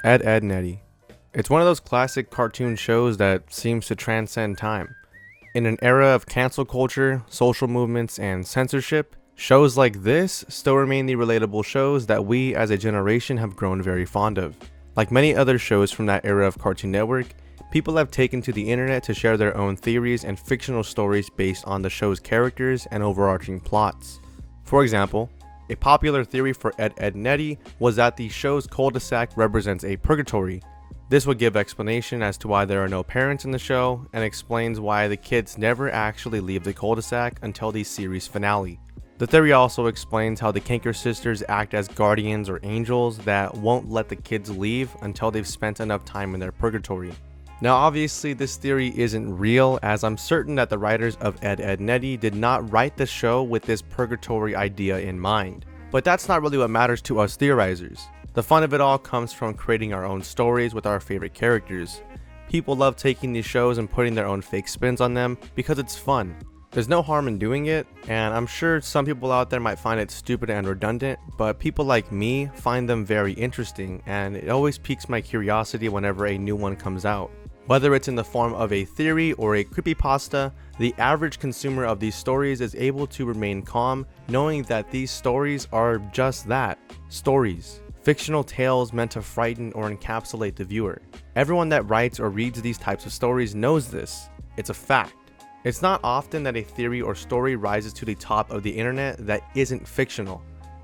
Ed, Edd, and Eddy. It's one of those classic cartoon shows that seems to transcend time. In an era of cancel culture, social movements, and censorship, shows like this still remain the relatable shows that we as a generation have grown very fond of. Like many other shows from that era of Cartoon Network, people have taken to the internet to share their own theories and fictional stories based on the show's characters and overarching plots. For example, a popular theory for Ed, Edd, and Eddy was that the show's cul-de-sac represents a purgatory. This would give explanation as to why there are no parents in the show, and explains why the kids never actually leave the cul-de-sac until the series finale. The theory also explains how the Kanker sisters act as guardians or angels that won't let the kids leave until they've spent enough time in their purgatory. Now obviously this theory isn't real, as I'm certain that the writers of Ed, Edd, and Eddy did not write the show with this purgatory idea in mind. But that's not really what matters to us theorizers. The fun of it all comes from creating our own stories with our favorite characters. People love taking these shows and putting their own fake spins on them because it's fun. There's no harm in doing it, and I'm sure some people out there might find it stupid and redundant, but people like me find them very interesting, and it always piques my curiosity whenever a new one comes out. Whether it's in the form of a theory or a creepypasta, the average consumer of these stories is able to remain calm, knowing that these stories are just that, stories. Fictional tales meant to frighten or encapsulate the viewer. Everyone that writes or reads these types of stories knows this. It's a fact. It's not often that a theory or story rises to the top of the internet that isn't fictional.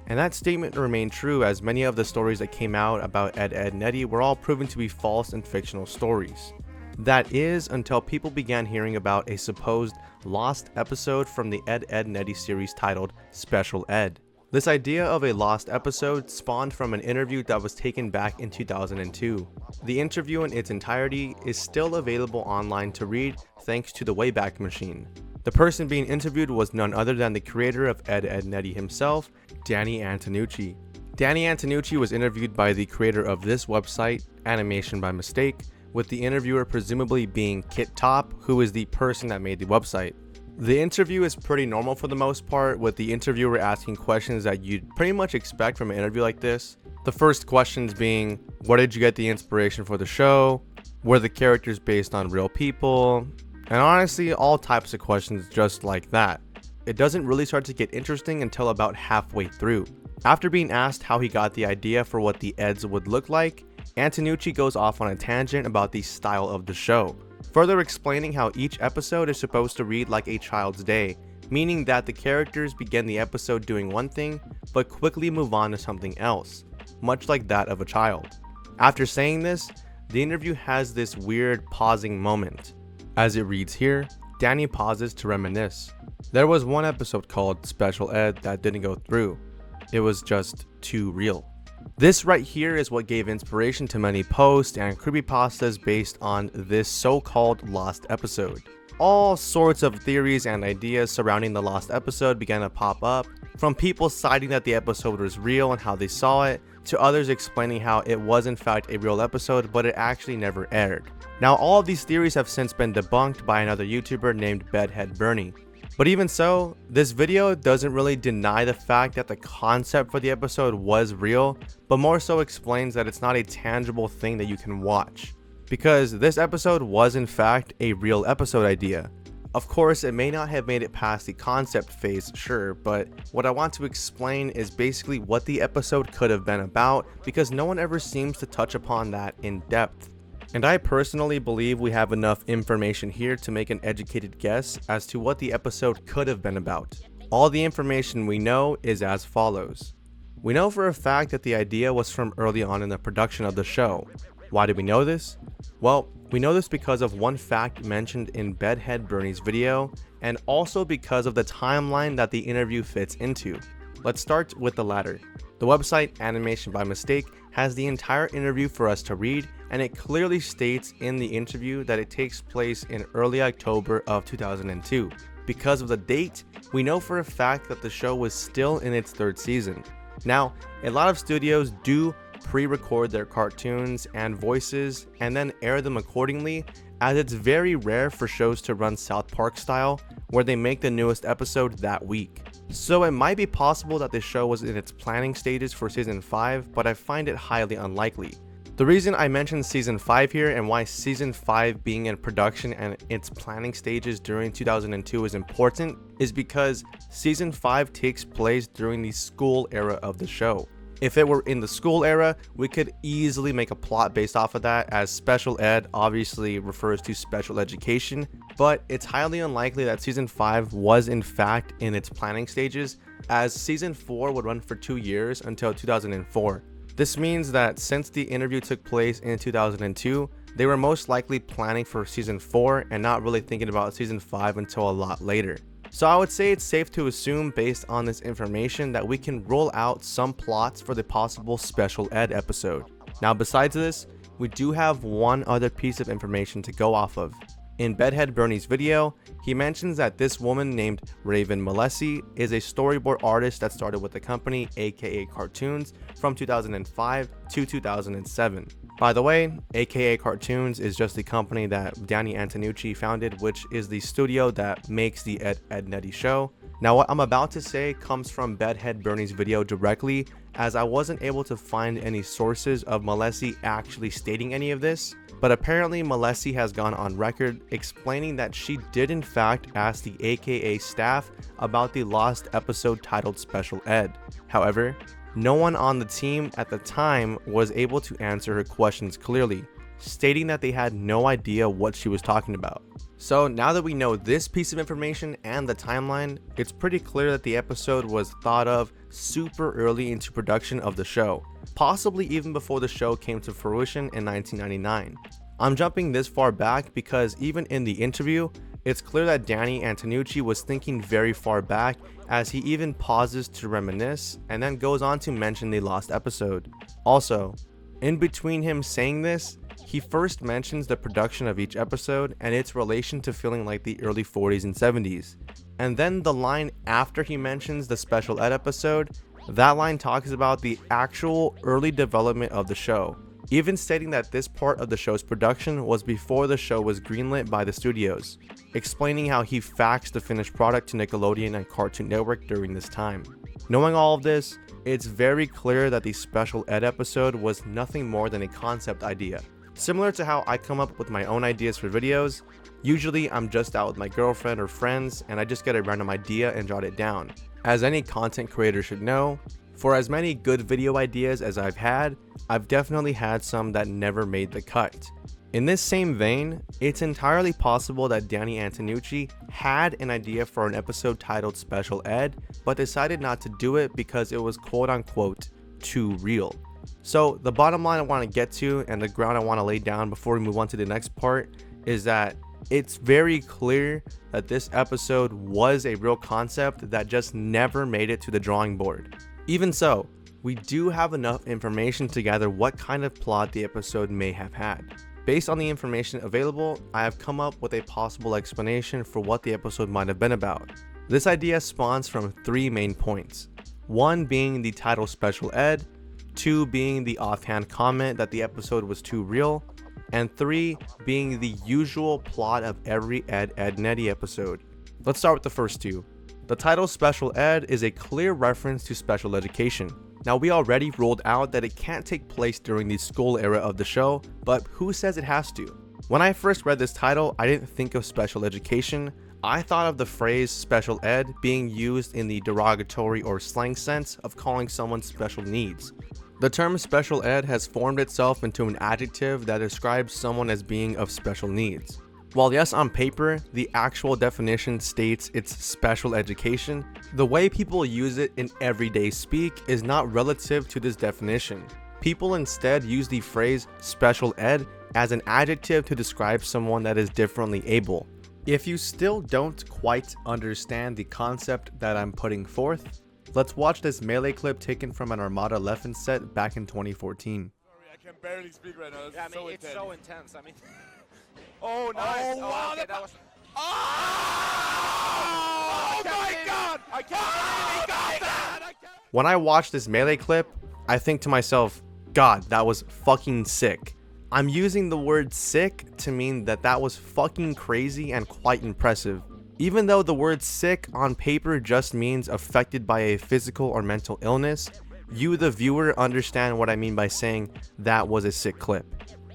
And that statement remained true, as many of the stories that came out about Ed, Edd, and Eddy were all proven to be false and fictional stories. That is, until people began hearing about a supposed lost episode from the Ed, Edd, and Eddy series titled Special Ed. This idea of a lost episode spawned from an interview that was taken back in 2002. The interview in its entirety is still available online to read thanks to the Wayback Machine. The person being interviewed was none other than the creator of Ed, Edd, and Eddy himself, Danny Antonucci. Danny Antonucci was interviewed by the creator of this website, Animation by Mistake, with the interviewer presumably being Kit Top, who is the person that made the website. The interview is pretty normal for the most part, with the interviewer asking questions that you'd pretty much expect from an interview like this. The first questions being, where did you get the inspiration for the show? Were the characters based on real people? And honestly, all types of questions just like that. It doesn't really start to get interesting until about halfway through. After being asked how he got the idea for what the Eds would look like, Antonucci goes off on a tangent about the style of the show, further explaining how each episode is supposed to read like a child's day, meaning that the characters begin the episode doing one thing, but quickly move on to something else, much like that of a child. After saying this, the interview has this weird pausing moment. As it reads here, Danny pauses to reminisce. There was one episode called Special Ed that didn't go through. It was just too real. This right here is what gave inspiration to many posts and creepypastas based on this so-called lost episode. All sorts of theories and ideas surrounding the lost episode began to pop up, from people citing that the episode was real and how they saw it, to others explaining how it was in fact a real episode but it actually never aired. Now all of these theories have since been debunked by another YouTuber named Bedhead Bernie. But even so, this video doesn't really deny the fact that the concept for the episode was real, but more so explains that it's not a tangible thing that you can watch. Because this episode was in fact a real episode idea. Of course, it may not have made it past the concept phase, sure, but what I want to explain is basically what the episode could have been about, because no one ever seems to touch upon that in depth. And I personally believe we have enough information here to make an educated guess as to what the episode could have been about. All the information we know is as follows. We know for a fact that the idea was from early on in the production of the show. Why do we know this? Well, we know this because of one fact mentioned in Bedhead Bernie's video, and also because of the timeline that the interview fits into. Let's start with the latter. The website Animation by Mistake has the entire interview for us to read, and it clearly states in the interview that it takes place in early October of 2002. Because of the date, we know for a fact that the show was still in its third season. Now, a lot of studios do pre-record their cartoons and voices and then air them accordingly, as it's very rare for shows to run South Park style, where they make the newest episode that week. So it might be possible that the show was in its planning stages for season 5, but I find it highly unlikely. The reason I mentioned season 5 here and why season 5 being in production and its planning stages during 2002 is important is because season 5 takes place during the school era of the show. If it were in the school era, we could easily make a plot based off of that, as special ed obviously refers to special education, but it's highly unlikely that season 5 was in fact in its planning stages, as season 4 would run for 2 years until 2004. This means that since the interview took place in 2002, they were most likely planning for season 4 and not really thinking about season 5 until a lot later. So I would say it's safe to assume, based on this information, that we can roll out some plots for the possible special ed episode. Now besides this, we do have one other piece of information to go off of. In Bedhead Bernie's video, he mentions that this woman named Raven Malesi is a storyboard artist that started with the company, aka Cartoons, from 2005 to 2007. By the way, aka Cartoons is just the company that Danny Antonucci founded, which is the studio that makes the Ed, Edd and Eddy show. Now what I'm about to say comes from Bedhead Bernie's video directly, as I wasn't able to find any sources of Malesi actually stating any of this, but apparently Malesi has gone on record explaining that she did in fact ask the aka staff about the lost episode titled Special Ed. However, no one on the team at the time was able to answer her questions clearly, stating that they had no idea what she was talking about. So now that we know this piece of information and the timeline, it's pretty clear that the episode was thought of super early into production of the show, possibly even before the show came to fruition in 1999. I'm jumping this far back because even in the interview, it's clear that Danny Antonucci was thinking very far back, as he even pauses to reminisce and then goes on to mention the lost episode. Also, in between him saying this, he first mentions the production of each episode and its relation to feeling like the early 40s and 70s. And then the line after he mentions the special ed episode, that line talks about the actual early development of the show, even stating that this part of the show's production was before the show was greenlit by the studios, explaining how he faxed the finished product to Nickelodeon and Cartoon Network during this time. Knowing all of this, it's very clear that the special ed episode was nothing more than a concept idea. Similar to how I come up with my own ideas for videos, usually I'm just out with my girlfriend or friends and I just get a random idea and jot it down. As any content creator should know, for as many good video ideas as I've had, I've definitely had some that never made the cut. In this same vein, it's entirely possible that Danny Antonucci had an idea for an episode titled Special Ed, but decided not to do it because it was quote unquote too real. So the bottom line I want to get to, and the ground I want to lay down before we move on to the next part, is that it's very clear that this episode was a real concept that just never made it to the drawing board. Even so, we do have enough information to gather what kind of plot the episode may have had. Based on the information available, I have come up with a possible explanation for what the episode might have been about. This idea spawns from 3 main points. 1 being the title Special Ed, 2 being the offhand comment that the episode was too real, and 3 being the usual plot of every Ed, Edd and Eddy episode. Let's start with the first 2. The title Special Ed is a clear reference to special education. Now, we already ruled out that it can't take place during the school era of the show, but who says it has to? When I first read this title, I didn't think of special education. I thought of the phrase special ed being used in the derogatory or slang sense of calling someone special needs. The term special ed has formed itself into an adjective that describes someone as being of special needs. While yes, on paper, the actual definition states it's special education, the way people use it in everyday speak is not relative to this definition. People instead use the phrase special ed as an adjective to describe someone that is differently able. If you still don't quite understand the concept that I'm putting forth, let's watch this melee clip taken from an Armada Leffen set back in 2014. Sorry, I can barely speak right now. Yeah, it's so intense. I mean, Oh, nice. oh, okay, that was. Oh my God! I can't believe he got that! When I watch this melee clip, I think to myself, God, that was fucking sick. I'm using the word sick to mean that was fucking crazy and quite impressive. Even though the word sick on paper just means affected by a physical or mental illness, you the viewer understand what I mean by saying that was a sick clip.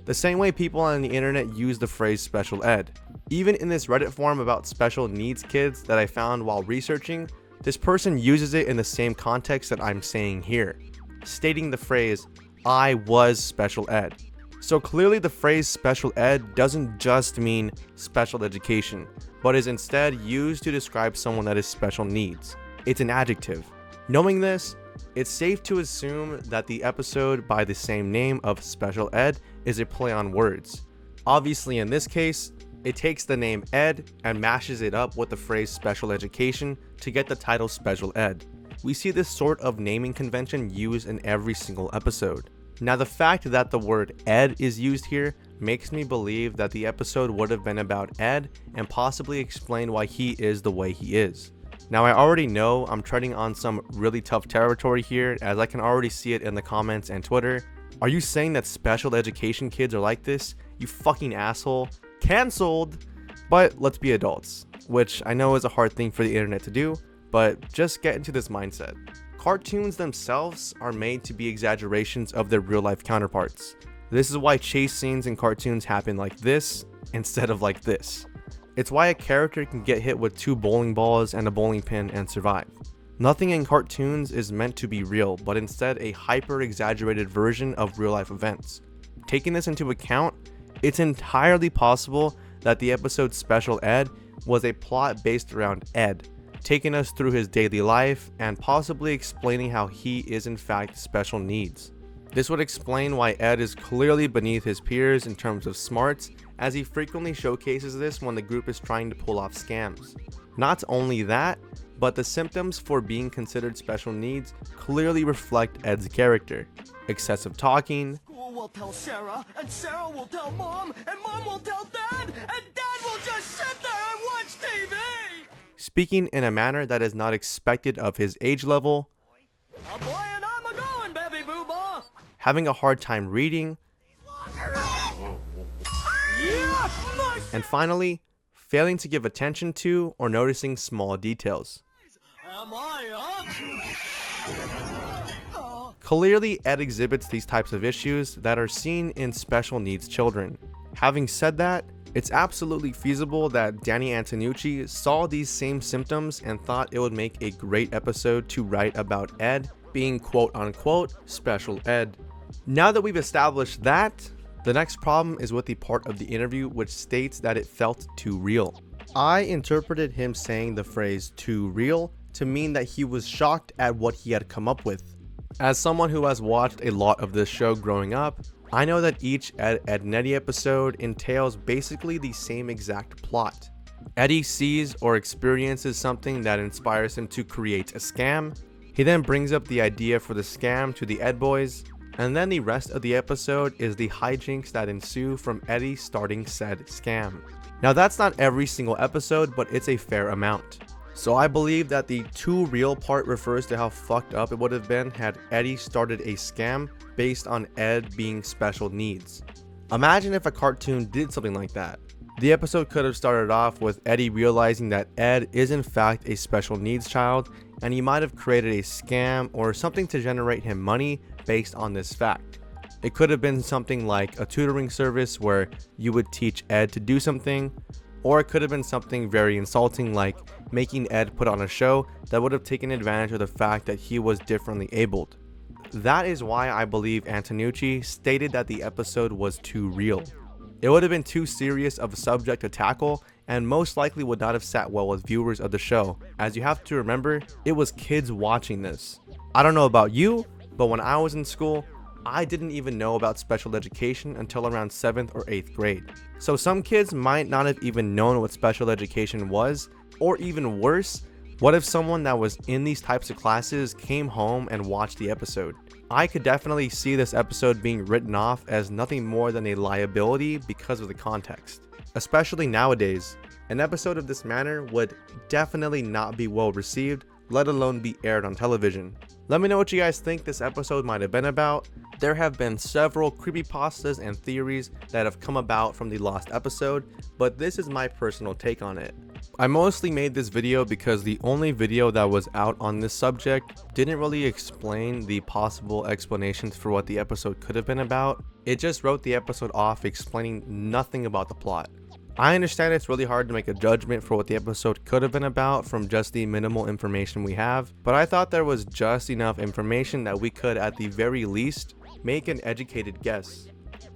The same way people on the internet use the phrase special ed. Even in this Reddit forum about special needs kids that I found while researching, this person uses it in the same context that I'm saying here, stating the phrase, I was special ed. So clearly the phrase special ed doesn't just mean special education, but is instead used to describe someone that is special needs. It's an adjective. Knowing this, it's safe to assume that the episode by the same name of special ed is a play on words. Obviously in this case, it takes the name Ed and mashes it up with the phrase special education to get the title special ed. We see this sort of naming convention used in every single episode. Now the fact that the word Ed is used here makes me believe that the episode would have been about Ed and possibly explain why he is the way he is. Now I already know I'm treading on some really tough territory here, as I can already see it in the comments and Twitter. Are you saying that special education kids are like this? You fucking asshole. Cancelled! But let's be adults, which I know is a hard thing for the internet to do, but just get into this mindset. Cartoons themselves are made to be exaggerations of their real life counterparts. This is why chase scenes in cartoons happen like this instead of like this. It's why a character can get hit with 2 bowling balls and a bowling pin and survive. Nothing in cartoons is meant to be real, but instead a hyper exaggerated version of real life events. Taking this into account, it's entirely possible that the episode Special Ed was a plot based around Ed, taking us through his daily life and possibly explaining how he is in fact special needs. This would explain why Ed is clearly beneath his peers in terms of smarts, as he frequently showcases this when the group is trying to pull off scams. Not only that, but the symptoms for being considered special needs clearly reflect Ed's character. Excessive talking, School will tell Sarah, and Sarah will tell Mom, and Mom will tell Dad, and Dad will just sit there and watch TV! speaking in a manner that is not expected of his age level, A boy and I'm a-going, baby boo-ball! having a hard time reading, Yes, nice! and finally, failing to give attention to or noticing small details. Am I up? Clearly, Ed exhibits these types of issues that are seen in special needs children. Having said that, it's absolutely feasible that Danny Antonucci saw these same symptoms and thought it would make a great episode to write about Ed being quote-unquote special ed. Now that we've established that, the next problem is with the part of the interview which states that it felt too real. I interpreted him saying the phrase too real to mean that he was shocked at what he had come up with. As someone who has watched a lot of this show growing up, I know that each Ed, Edd and Eddy episode entails basically the same exact plot. Eddy sees or experiences something that inspires him to create a scam. He then brings up the idea for the scam to the Ed boys, and then the rest of the episode is the hijinks that ensue from Eddy starting said scam. Now that's not every single episode, but it's a fair amount. So I believe that the too real part refers to how fucked up it would have been had Eddy started a scam based on Ed being special needs. Imagine if a cartoon did something like that. The episode could have started off with Eddy realizing that Ed is in fact a special needs child, and he might have created a scam or something to generate him money based on this fact. It could have been something like a tutoring service where you would teach Ed to do something, or it could have been something very insulting like making Ed put on a show that would have taken advantage of the fact that he was differently abled. That is why I believe Antonucci stated that the episode was too real. It would have been too serious of a subject to tackle, and most likely would not have sat well with viewers of the show, as you have to remember, it was kids watching this. I don't know about you, but when I was in school, I didn't even know about special education until around 7th or 8th grade. So some kids might not have even known what special education was, or even worse, what if someone that was in these types of classes came home and watched the episode? I could definitely see this episode being written off as nothing more than a liability because of the context. Especially nowadays, an episode of this manner would definitely not be well received, let alone be aired on television. Let me know what you guys think this episode might have been about. There have been several creepypastas and theories that have come about from the lost episode, but this is my personal take on it. I mostly made this video because the only video that was out on this subject didn't really explain the possible explanations for what the episode could have been about. It just wrote the episode off explaining nothing about the plot. I understand it's really hard to make a judgment for what the episode could have been about from just the minimal information we have, but I thought there was just enough information that we could at the very least make an educated guess.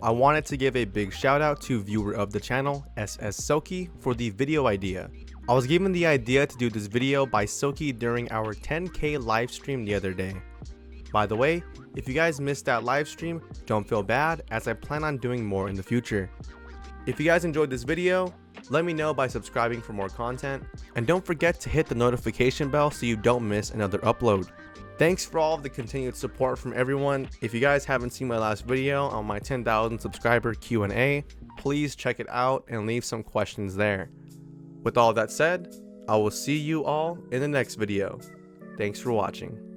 I wanted to give a big shout out to viewer of the channel, SS Soki, for the video idea. I was given the idea to do this video by Soki during our 10K live stream the other day. By the way, if you guys missed that live stream, don't feel bad as I plan on doing more in the future. If you guys enjoyed this video, let me know by subscribing for more content, and don't forget to hit the notification bell so you don't miss another upload. Thanks for all of the continued support from everyone. If you guys haven't seen my last video on my 10,000 subscriber Q&A, please check it out and leave some questions there. With all that said, I will see you all in the next video. Thanks for watching.